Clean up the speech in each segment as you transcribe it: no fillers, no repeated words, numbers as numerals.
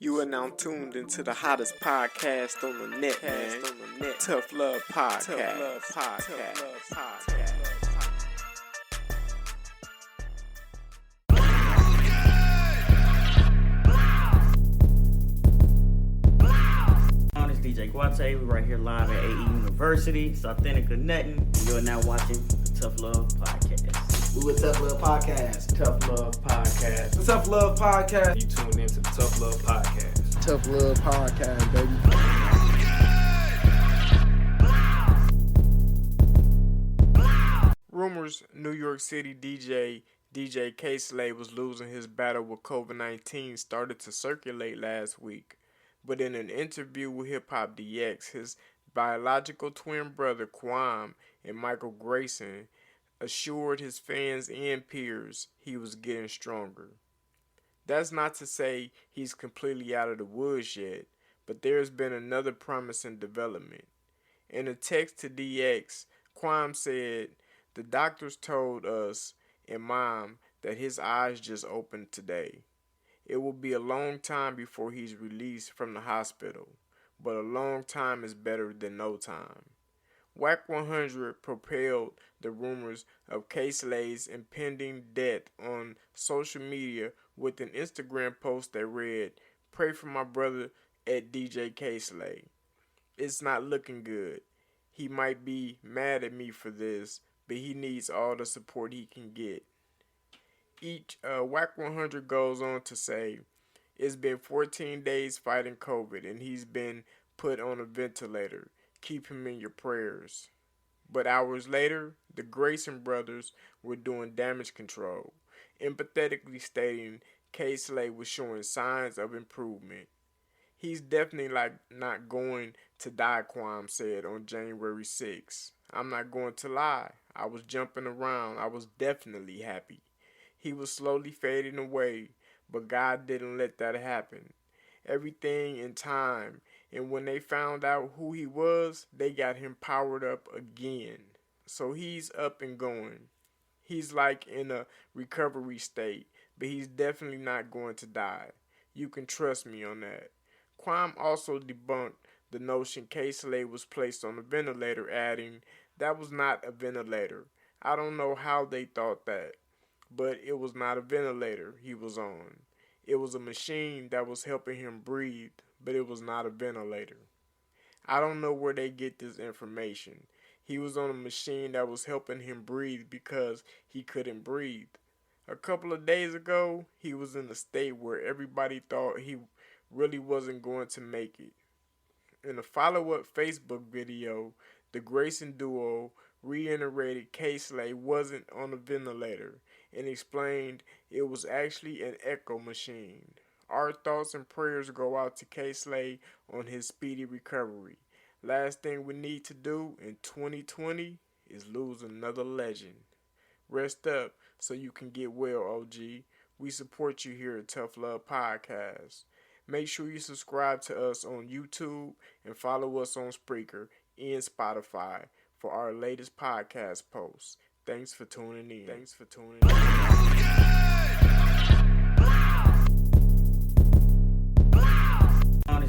You are now tuned into the hottest podcast on the net, man. Tough Love Podcast. It's DJ Guate. We're right here live at AE University. It's authentic or nothing. You're now watching the Tough Love Podcast. We with Tough Love Podcast. Tough Love Podcast. The Tough Love Podcast. You tuned into the Tough Love Podcast. Tough Love Podcast, baby. Rumors New York City DJ Kay Slay was losing his battle with COVID-19 started to circulate last week. But in an interview with Hip Hop DX, his biological twin brother Quam and Michael Grayson assured his fans and peers he was getting stronger. That's not to say he's completely out of the woods yet, but there's been another promising development. In a text to DX, Quam said, "The doctors told us and Mom that his eyes just opened today. It will be a long time before he's released from the hospital, but a long time is better than no time." Whack 100 propelled the rumors of Kay Slay's impending death on social media with an Instagram post that read, "Pray for my brother at DJ Kay Slay. It's not looking good. He might be mad at me for this, but he needs all the support he can get." Whack 100 goes on to say, "It's been 14 days fighting COVID and he's been put on a ventilator. Keep him in your prayers." But hours later, the Grayson brothers were doing damage control, empathetically stating Kay Slay was showing signs of improvement. "He's definitely not going to die," Quam said on January 6th. "I'm not going to lie. I was jumping around. I was definitely happy. He was slowly fading away, but God didn't let that happen. Everything in time, and when they found out who he was, they got him powered up again. So he's up and going. He's like in a recovery state, but he's definitely not going to die. You can trust me on that." Quam also debunked the notion Kay Slay was placed on a ventilator, adding, "That was not a ventilator. I don't know how they thought that, but it was not a ventilator he was on. It was a machine that was helping him breathe, but it was not a ventilator. I don't know where they get this information. He was on a machine that was helping him breathe because he couldn't breathe. A couple of days ago, he was in a state where everybody thought he really wasn't going to make it." In a follow-up Facebook video, the Grayson duo reiterated Kay Slay wasn't on a ventilator and explained it was actually an echo machine. "Our thoughts and prayers go out to Kay Slay on his speedy recovery. Last thing we need to do in 2020 is lose another legend. Rest up so you can get well, OG. We support you here at Tough Love Podcast. Make sure you subscribe to us on YouTube and follow us on Spreaker and Spotify for our latest podcast posts. Thanks for tuning in. It's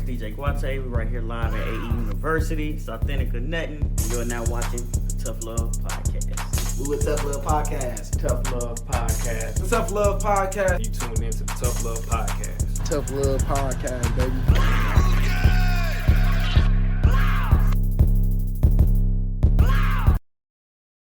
DJ Guate. We're right here live at AE University. It's authentic or nothing. You're now watching the Tough Love Podcast. We with Tough Love Podcast. Tough Love Podcast. The Tough Love Podcast. You tuned into the Tough Love Podcast. Tough Love Podcast, baby.